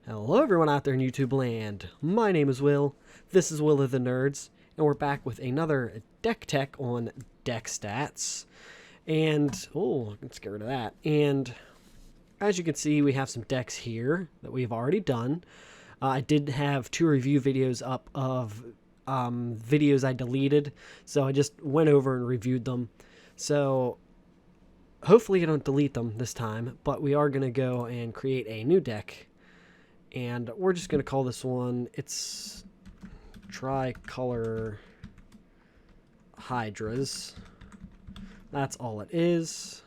Hello everyone out there in YouTube land. My name is Will. This is Will of the Nerds, and we're back with another deck tech on deck stats. And, let's get rid of that. And as you can see, we have some decks here that we've already done. I did have 2 review videos up of videos I deleted, so I just went over and reviewed them. So hopefully I don't delete them this time, but we are going to go and create a new deck. And we're just going to call this one, it's Tricolor Hydras. That's all it is.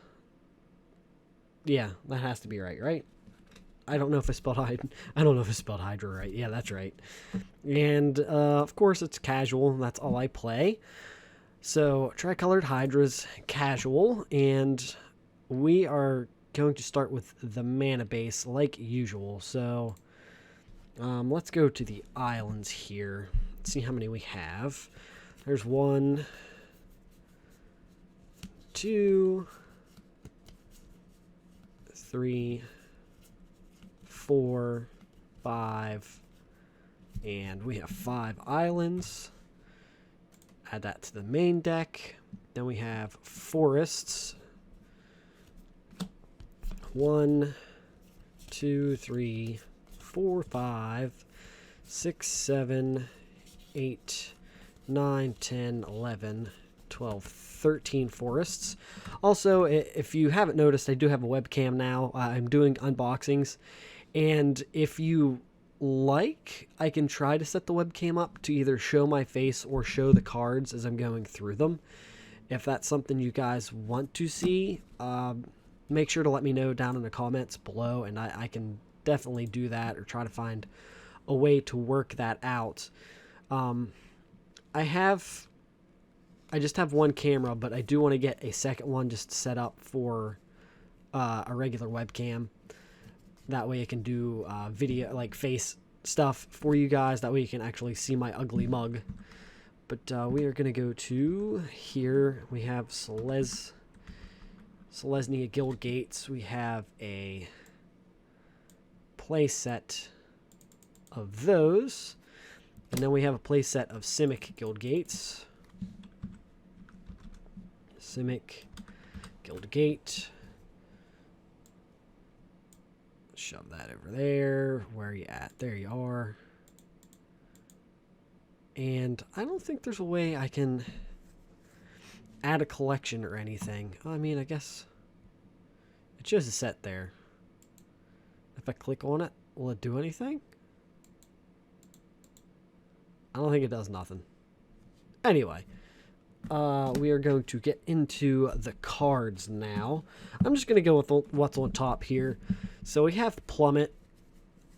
Yeah, that has to be right? I don't know if I spelled Hydra right. Yeah, that's right. And, of course, it's casual. That's all I play. So, Tricolored Hydras, casual. And we are going to start with the mana base like usual. So, let's go to the islands here. Let's see how many we have. There's 1, 2, 3, 4, 5, and we have 5 islands. Add that to the main deck. Then we have forests. 1, 2, 3, 4, 5, 6, 7, 8, 9, 10, 11, 12, 13 forests. Also, if you haven't noticed, I do have a webcam now. I'm doing unboxings. And if you like, I can try to set the webcam up to either show my face or show the cards as I'm going through them. If that's something you guys want to see, make sure to let me know down in the comments below, and I can definitely do that or try to find a way to work that out. I just have one camera, but I do want to get a second one just set up for a regular webcam. That way I can do video, like face stuff for you guys. That way you can actually see my ugly mug. But we are going to go to here. We have Selesnya Guild Gates. We have a play set of those. And then we have a play set of Simic Guild Gates. Simic Guild Gate. Shove that over there. Where are you at? There you are. And I don't think there's a way I can add a collection or anything. I mean, I guess it shows a set there. If I click on it, will it do anything? I don't think it does nothing. Anyway, we are going to get into the cards now. I'm just going to go with what's on top here. So we have Plummet.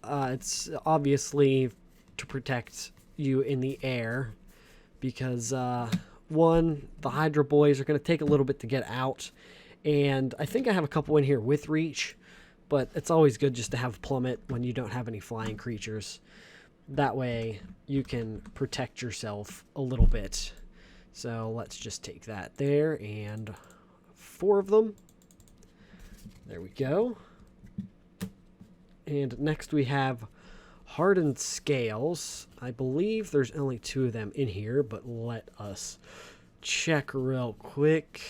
It's obviously to protect you in the air because, one, the Hydra boys are going to take a little bit to get out. And I think I have a couple in here with reach, but it's always good just to have Plummet when you don't have any flying creatures. That way you can protect yourself a little bit. So let's just take that there, and 4 of them. There we go. And next we have Hardened Scales. I believe there's only 2 of them in here, but let us check real quick.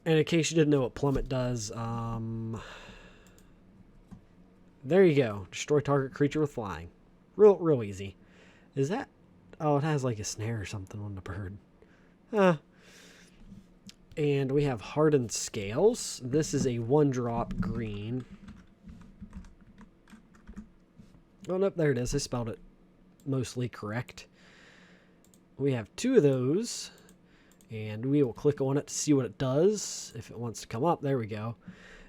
And in case you didn't know what Plummet does, there you go. Destroy target creature with flying. Real easy. Is that... Oh, it has like a snare or something on the bird. And we have Hardened Scales. This is a 1-drop green. Oh, nope, there it is. I spelled it mostly correct. We have 2 of those. And we will click on it to see what it does. If it wants to come up, there we go.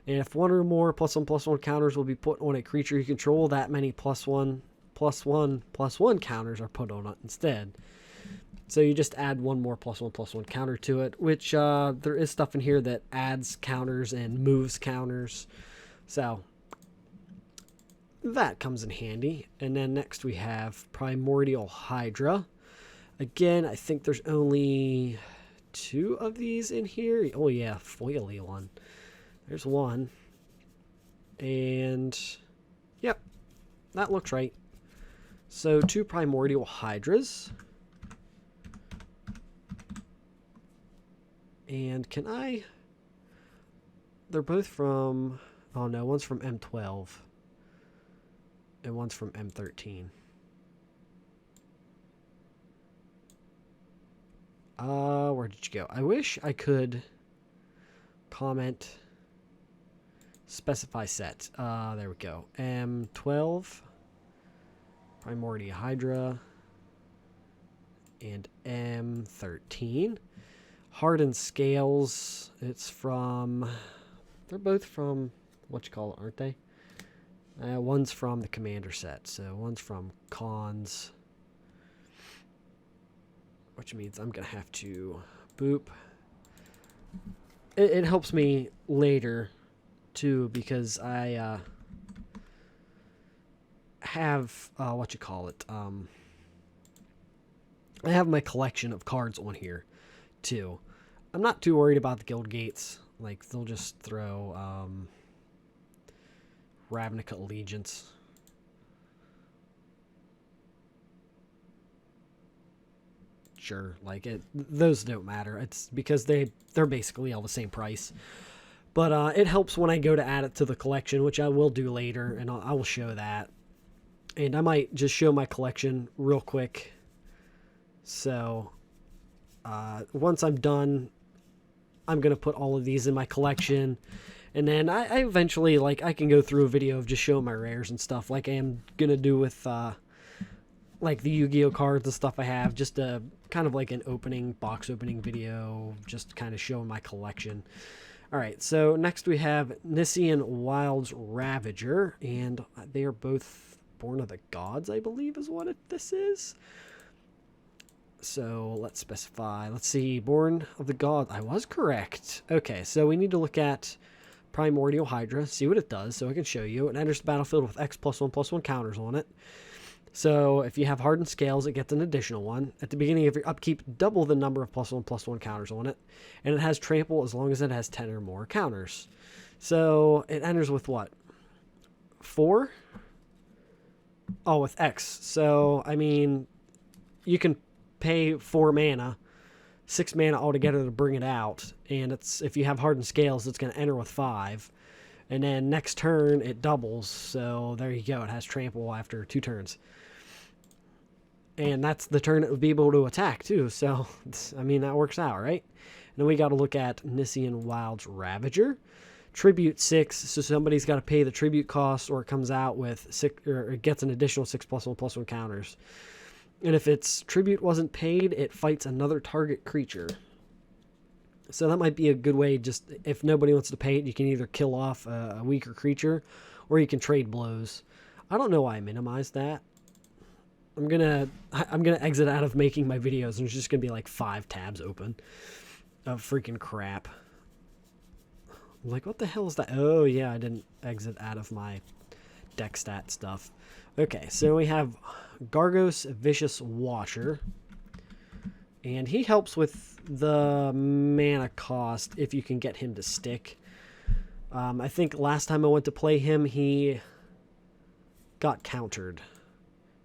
And if 1 or more +1/+1 counters will be put on a creature you control, that many +1/+1/+1 counters are put on it instead. So you just add 1 more +1/+1 counter to it, which there is stuff in here that adds counters and moves counters. So that comes in handy. And then next we have Primordial Hydra. Again, I think there's only 2 of these in here. Oh yeah, foily one. There's 1. And, yep, that looks right. So 2 Primordial Hydras. And can I... They're both from... Oh no, one's from M12. And one's from M13. Where did you go? I wish I could comment... Specify set. There we go. M12. Primordial Hydra. And M13. Hardened Scales. It's from... They're both from... aren't they? One's from the Commander set. So one's from Cons. Which means I'm going to have to boop. It helps me later... too, because I have I have my collection of cards on here too. I'm not too worried about the guild gates. Like, they'll just throw Ravnica Allegiance. Sure, like those don't matter. It's because they're basically all the same price. But it helps when I go to add it to the collection, which I will do later, and I will show that. And I might just show my collection real quick. So, once I'm done, I'm going to put all of these in my collection. And then I eventually, like, I can go through a video of just showing my rares and stuff, like I am going to do with, like, the Yu-Gi-Oh cards and stuff I have. Just a kind of like an box opening video, just kind of showing my collection. Alright, so next we have Nisian Wild's Ravager, and they are both Born of the Gods, I believe is what this is. So let's specify. Let's see, Born of the Gods. I was correct. Okay, so we need to look at Primordial Hydra, see what it does, so I can show you. It enters the battlefield with X +1/+1 counters on it. So if you have Hardened Scales, it gets an additional one. At the beginning of your upkeep, double the number of +1/+1 counters on it. And it has Trample as long as it has 10 or more counters. So it enters with what? 4? Oh, with X. So, I mean, you can pay 4 mana, 6 mana altogether to bring it out. And it's if you have Hardened Scales, it's going to enter with 5. And then next turn, it doubles. So there you go. It has Trample after 2 turns. And that's the turn it would be able to attack, too. So, I mean, that works out, right? And then we got to look at Nisian Wild's Ravager. Tribute 6, so somebody's got to pay the tribute cost, or it comes out with 6, or it gets an additional 6 +1/+1 counters. And if its tribute wasn't paid, it fights another target creature. So that might be a good way, just if nobody wants to pay it, you can either kill off a weaker creature, or you can trade blows. I don't know why I minimized that. I'm gonna exit out of making my videos, and there's just gonna be like 5 tabs open of freaking crap. I'm like, what the hell is that? Oh yeah, I didn't exit out of my deck stat stuff. Okay, so we have Gargos Vicious Watcher, and he helps with the mana cost if you can get him to stick. I think last time I went to play him, he got countered.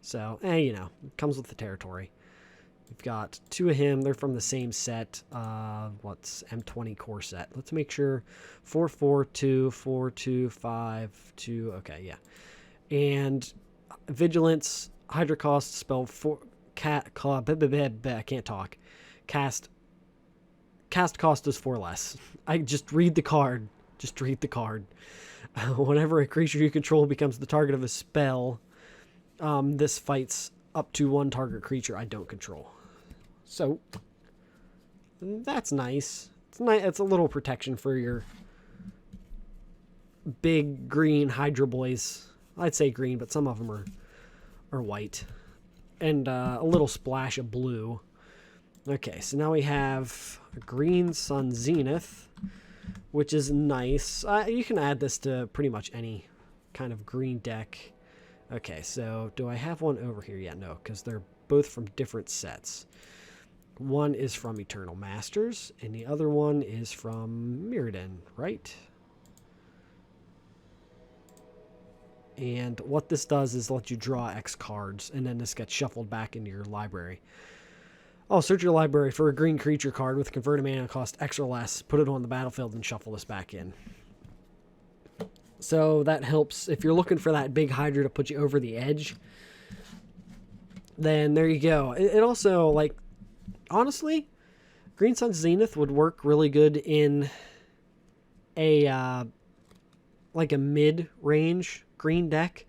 So, you know, it comes with the territory. We've got 2 of him. They're from the same set. What's M20 core set? Let's make sure. 4/4/2, 4/2, 5/2. Okay, yeah. And Vigilance, Hydra cost, spell 4. I can't talk. Cast cost is 4 less. I just read the card. Just read the card. Whenever a creature you control becomes the target of a spell, this fights up to 1 target creature I don't control. So that's nice. It's a little protection for your big green Hydra boys. I'd say green, but some of them are white. And a little splash of blue. Okay, so now we have a green Sun Zenith, which is nice. You can add this to pretty much any kind of green deck. Okay, so do I have one over here? Yeah, no, because they're both from different sets. One is from Eternal Masters, and the other one is from Mirrodin, right? And what this does is let you draw X cards, and then this gets shuffled back into your library. Oh, search your library for a green creature card with converted mana cost X or less, put it on the battlefield, and shuffle this back in. So that helps if you're looking for that big Hydra to put you over the edge. Then there you go. It also, like, honestly, Green Sun Zenith would work really good in a like a mid-range green deck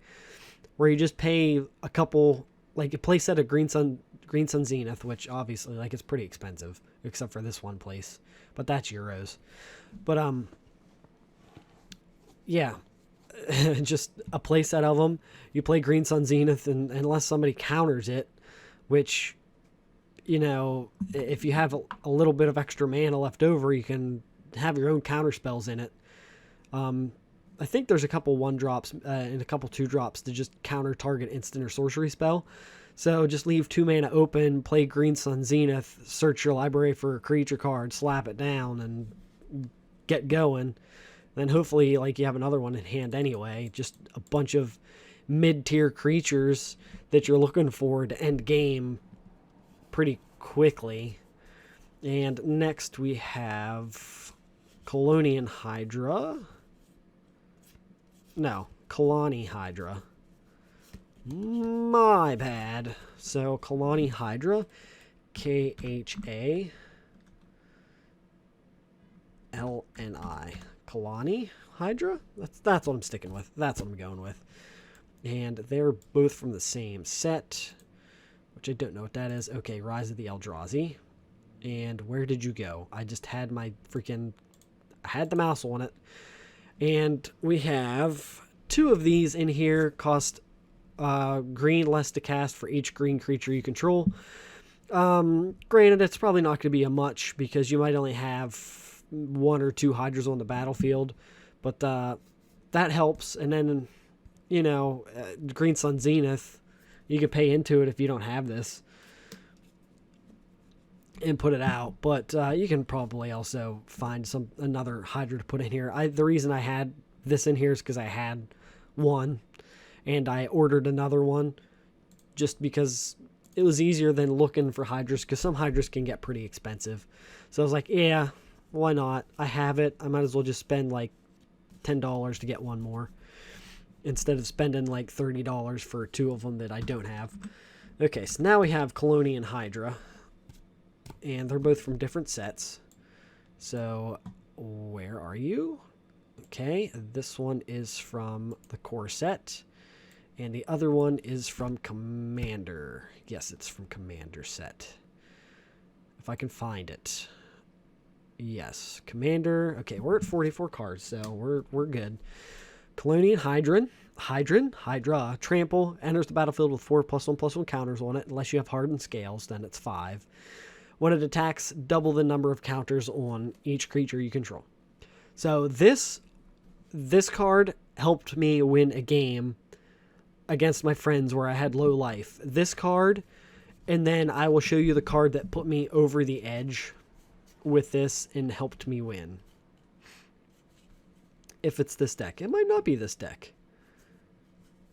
where you just pay a couple, like a play set of Green Sun Zenith, which obviously, like, it's pretty expensive except for this one place, but that's euros. But yeah, just a play set of them. You play Green Sun Zenith, and unless somebody counters it, which, you know, if you have a little bit of extra mana left over, you can have your own counter spells in it. I think there's a couple 1-drops and a couple 2-drops to just counter target instant or sorcery spell. So just leave 2 mana open, play Green Sun Zenith, search your library for a creature card, slap it down, and get going. Then hopefully, like, you have another one in hand anyway. Just a bunch of mid-tier creatures that you're looking for to end game pretty quickly. And next we have Colonian Hydra. No, Kalani Hydra. My bad. So, Kalani Hydra, Khalani. Kalani Hydra? That's what I'm sticking with. That's what I'm going with. And they're both from the same set, which I don't know what that is. Okay, Rise of the Eldrazi. And where did you go? I just had my freaking... I had the mouse on it. And we have 2 of these in here. Cost green less to cast for each green creature you control. Granted, it's probably not going to be a much because you might only have 1 or 2 Hydras on the battlefield. But that helps. And then, you know, Green Sun Zenith, you can pay into it if you don't have this and put it out. But you can probably also find another Hydra to put in here. The reason I had this in here is because I had one and I ordered another one just because it was easier than looking for Hydras, because some Hydras can get pretty expensive. So I was like, yeah, why not? I have it. I might as well just spend like $10 to get one more instead of spending like $30 for 2 of them that I don't have. Okay, so now we have Colonian Hydra, and they're both from different sets. So where are you? Okay, this one is from the core set, and the other one is from Commander. Yes, it's from Commander set. If I can find it. Yes, Commander. Okay, we're at 44 cards, so we're good. Colonian Hydra, trample, enters the battlefield with 4+1/+1 counters on it. Unless you have hardened scales, then it's 5. When it attacks, double the number of counters on each creature you control. So this card helped me win a game against my friends where I had low life. This card, and then I will show you the card that put me over the edge with this and helped me win. If it's this deck. It might not be this deck.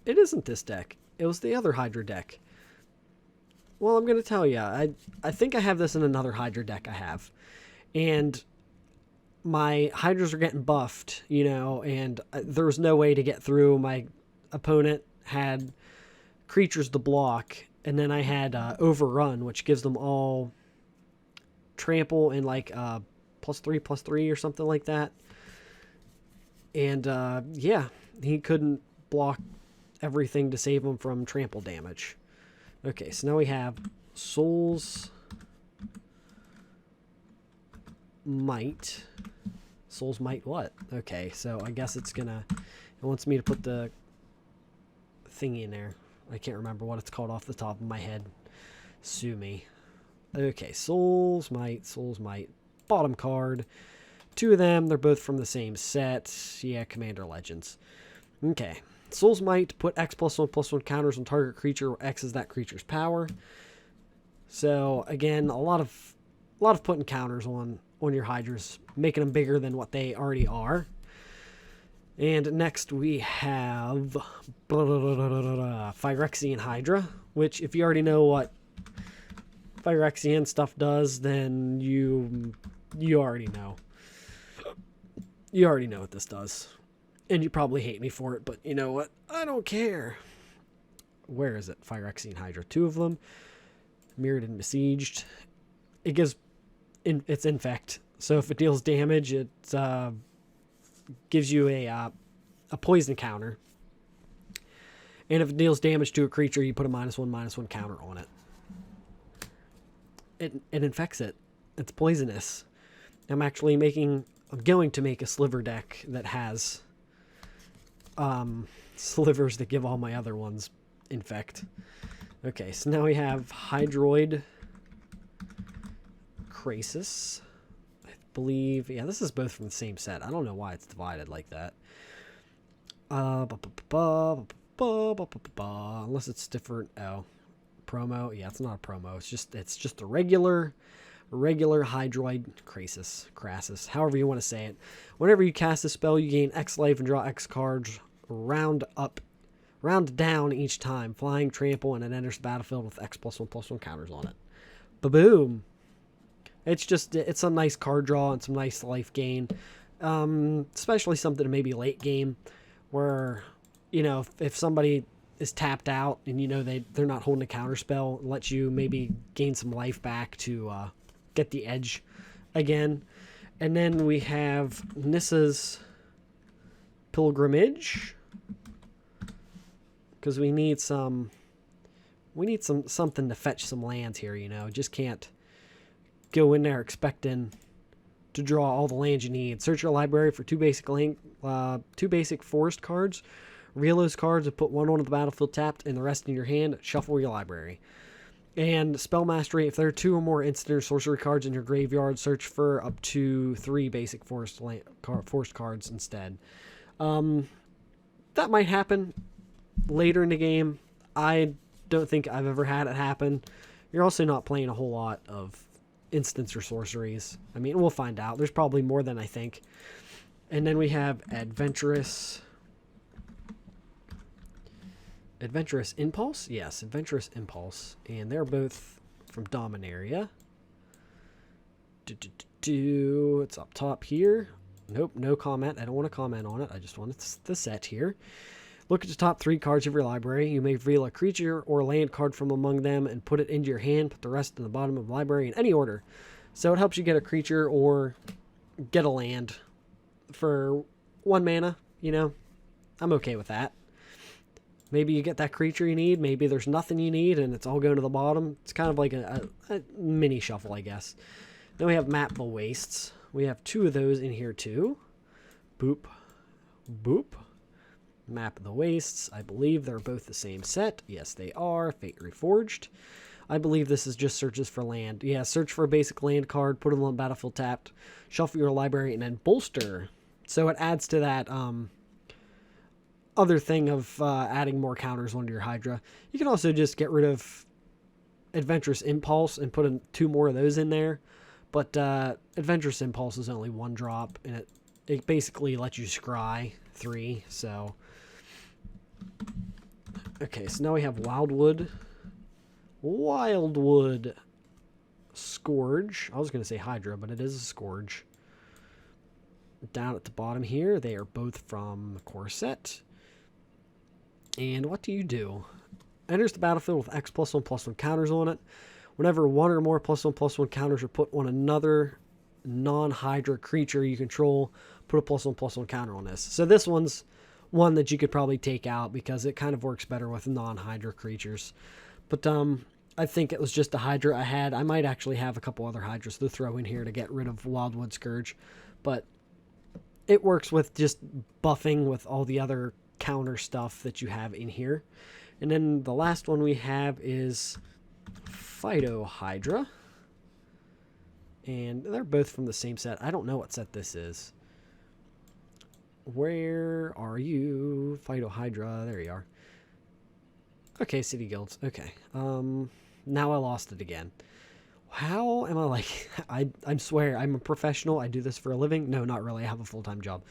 It isn't this deck. It was the other Hydra deck. Well, I'm going to tell you. I think I have this in another Hydra deck I have. And my Hydras are getting buffed, you know, and there was no way to get through. My opponent had creatures to block, and then I had Overrun, which gives them all trample and like +3/+3 or something like that. And yeah, he couldn't block everything to save him from trample damage. Okay, so now we have Soul's Might. Soul's Might what? Okay, so I guess it wants me to put the thingy in there. I can't remember what it's called off the top of my head. Sue me. Okay, Soul's Might. Bottom card. 2 of them, they're both from the same set. Yeah, Commander Legends. Okay. Soul's Might, put X+1/+1 counters on target creature where X is that creature's power. So, again, a lot of putting counters on your Hydras, making them bigger than what they already are. And next we have Phyrexian Hydra, which if you already know what Phyrexian stuff does, then you already know. You already know what this does. And you probably hate me for it, but you know what? I don't care. Where is it? Phyrexian Hydra. 2 of them. Mirrored and Besieged. It gives... it's Infect. So if it deals damage, it gives you a poison counter. And if it deals damage to a creature, you put a -1/-1 counter on it. It infects it. It's poisonous. I'm going to make a sliver deck that has slivers that give all my other ones infect. Okay, so now we have Hydroid Krasis. I believe, yeah, this is both from the same set. I don't know why it's divided like that. Unless it's different. Oh, promo. Yeah, it's not a promo. It's just a regular Hydroid Krasis, however you want to say it. Whenever you cast a spell, you gain X life and draw X cards. Round down each time. Flying, trample, and it enters the battlefield with X +1/+1 counters on it. Ba-boom. It's some nice card draw and some nice life gain. Especially something maybe late game where, you know, if somebody is tapped out and you know they're not holding a counter spell, it lets you maybe gain some life back to get the edge again. And then we have Nissa's Pilgrimage, because we need something to fetch some lands here, you know. Just can't go in there expecting to draw all the lands you need. Search your library for two basic forest cards. Reel those cards and put one onto the battlefield tapped and the rest in your hand. Shuffle your library. And Spell Mastery, if there are 2 or more instant or sorcery cards in your graveyard, search for up to 3 basic forest cards instead. That might happen later in the game. I don't think I've ever had it happen. You're also not playing a whole lot of instants or sorceries. I mean, we'll find out. There's probably more than I think. And then we have Adventurous Impulse? Yes, Adventurous Impulse. And they're both from Dominaria. It's up top here. Nope, no comment. I don't want to comment on it. I just want the set here. Look at the top 3 cards of your library. You may reveal a creature or land card from among them and put it into your hand. Put the rest in the bottom of the library in any order. So it helps you get a creature or get a land for 1 mana, you know. I'm okay with that. Maybe you get that creature you need. Maybe there's nothing you need and it's all going to the bottom. It's kind of like a mini shuffle, I guess. Then we have Map the Wastes. We have 2 of those in here too. Boop. Boop. Map of the Wastes. I believe they're both the same set. Yes, they are. Fate Reforged. I believe this is just searches for land. Yeah, search for a basic land card, put it on the battlefield tapped, shuffle your library, and then bolster. So it adds to that other thing of adding more counters onto your Hydra. You can also just get rid of Adventurous Impulse and put 2 more of those in there. But Adventurous Impulse is only 1 drop, and it basically lets you scry 3, so... Okay, so now we have Wildwood Scourge. I was going to say Hydra, but it is a Scourge. Down at the bottom here, they are both from the core set. And what do you do? Enters the battlefield with X +1/+1 counters on it. Whenever 1 or more +1/+1 counters are put on another non-Hydra creature you control, put a +1/+1 counter on this. So this one's one that you could probably take out because it kind of works better with non-Hydra creatures. But I think it was just a Hydra I had. I might actually have a couple other Hydras to throw in here to get rid of Wildwood Scourge. But it works with just buffing with all the other counter stuff that you have in here. And then the last one we have is Phyto Hydra. And they're both from the same set. I don't know what set this is. Where are you? Phyto Hydra. There you are. Okay, City Guilds. Okay. Now I lost it again. How am I like... I swear, I'm a professional. I do this for a living. No, not really. I have a full-time job.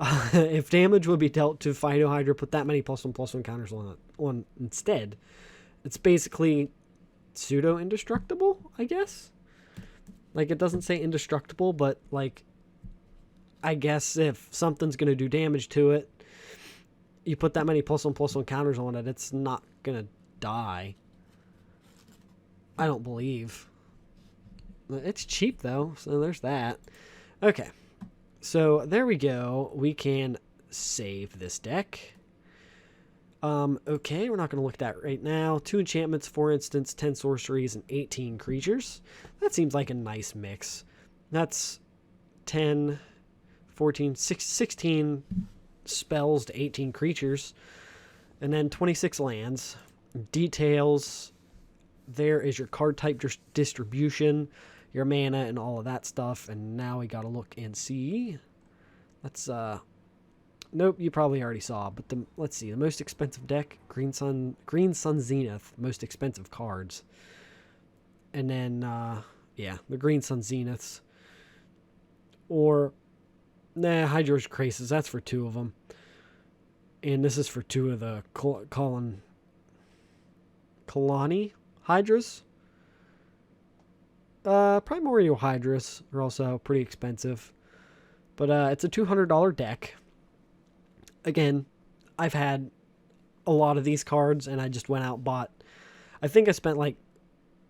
If damage would be dealt to Fido Hydra, put that many +1/+1 counters on instead. It's basically pseudo indestructible, I guess. Like, it doesn't say indestructible, but like, I guess if something's gonna do damage to it, you put that many +1/+1 counters on it, it's not gonna die. I don't believe. It's cheap though, so there's that. Okay, so there we go. We can save this deck. Okay, we're not going to look at that right now. 2 enchantments, 4 instants, 10 sorceries, and 18 creatures. That seems like a nice mix. That's 10, 14, 16 spells to 18 creatures, and then 26 lands. Details, there is your card type distribution, your mana, and all of that stuff. And now we got to look and see. Let's, nope, you probably already saw, but let's see. The most expensive deck, Green Sun Zenith, most expensive cards. And then, yeah, the Green Sun Zeniths. Or, nah, Hydra's Craces, that's for 2 of them. And this is for 2 of the Kalani Hydras. Primordial Hydras are also pretty expensive. But it's a $200 deck. Again, I've had a lot of these cards, and I just went out and bought. I think I spent like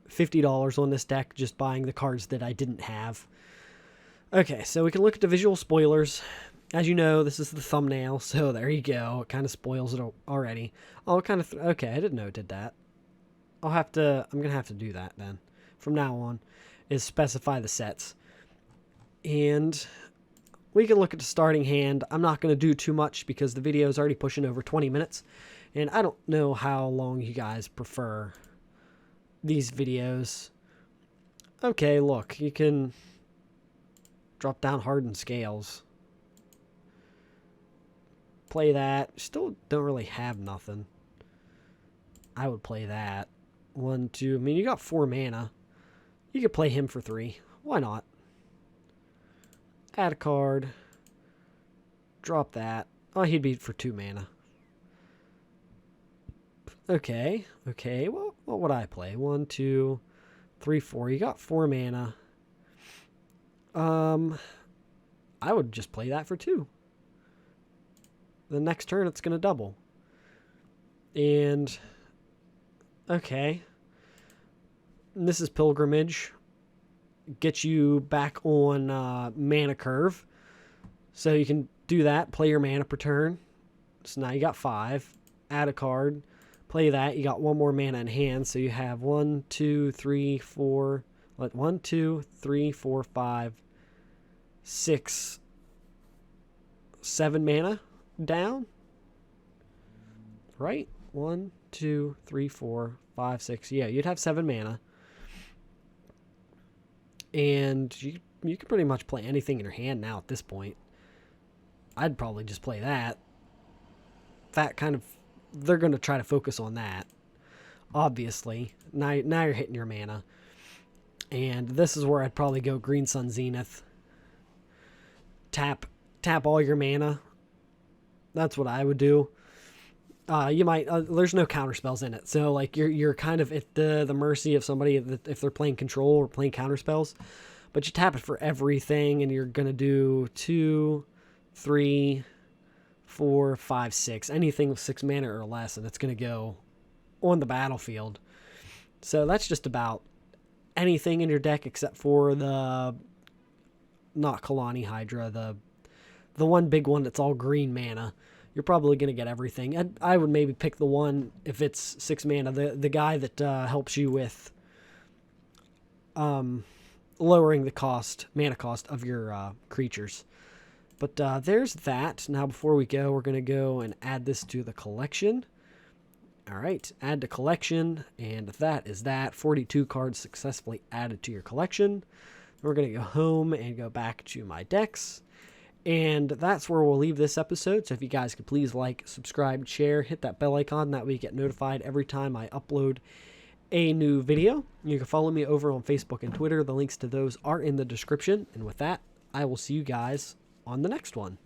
$50 on this deck just buying the cards that I didn't have. Okay, so we can look at the visual spoilers. As you know, this is the thumbnail, so there you go. It kind of spoils it already. Oh, kind of. Okay, I didn't know it did that. I'm gonna have to do that then. From now on, is specify the sets, and we can look at the starting hand. I'm not going to do too much because the video is already pushing over 20 minutes. And I don't know how long you guys prefer these videos. Okay, look. You can drop down Hardened Scales. Play that. Still don't really have nothing. I would play that. 1, 2. I mean, you got 4 mana. You could play him for 3. Why not? Add a card. Drop that. Oh, he'd be for 2 mana. Okay. Okay. Well, what would I play? 1, 2, 3, 4. You got 4 mana. I would just play that for 2. The next turn, it's going to double. And, okay. And this is Pilgrimage. Get you back on mana curve. So you can do that. Play your mana per turn. So now you got 5. Add a card. Play that. You got 1 more mana in hand. So you have 1, 2, 3, 4. 1, 2, 3, 4, 5, 6, 7 mana down. Right? 1, 2, 3, 4, 5, 6. Yeah, you'd have 7 mana. And you can pretty much play anything in your hand now at this point. I'd probably just play that. That kind of... They're going to try to focus on that. Obviously. Now you're hitting your mana. And this is where I'd probably go Green Sun Zenith. Tap all your mana. That's what I would do. You might... there's no counter spells in it. So, like, you're kind of at the mercy of somebody if they're playing control or playing counter spells. But you tap it for everything, and you're going to do 2, 3, 4, 5, 6. Anything with 6 mana or less, and it's going to go on the battlefield. So that's just about anything in your deck except for the... Not Kalani Hydra, the one big one that's all green mana. You're probably going to get everything. I would maybe pick the one, if it's 6 mana, the guy that helps you with lowering the mana cost of your creatures. But there's that. Now before we go, we're going to go and add this to the collection. Alright, add to collection, and that is that. 42 cards successfully added to your collection. We're going to go home and go back to my decks. And that's where we'll leave this episode. So if you guys could please like, subscribe, share, hit that bell icon. That way you get notified every time I upload a new video. You can follow me over on Facebook and Twitter. The links to those are in the description. And with that, I will see you guys on the next one.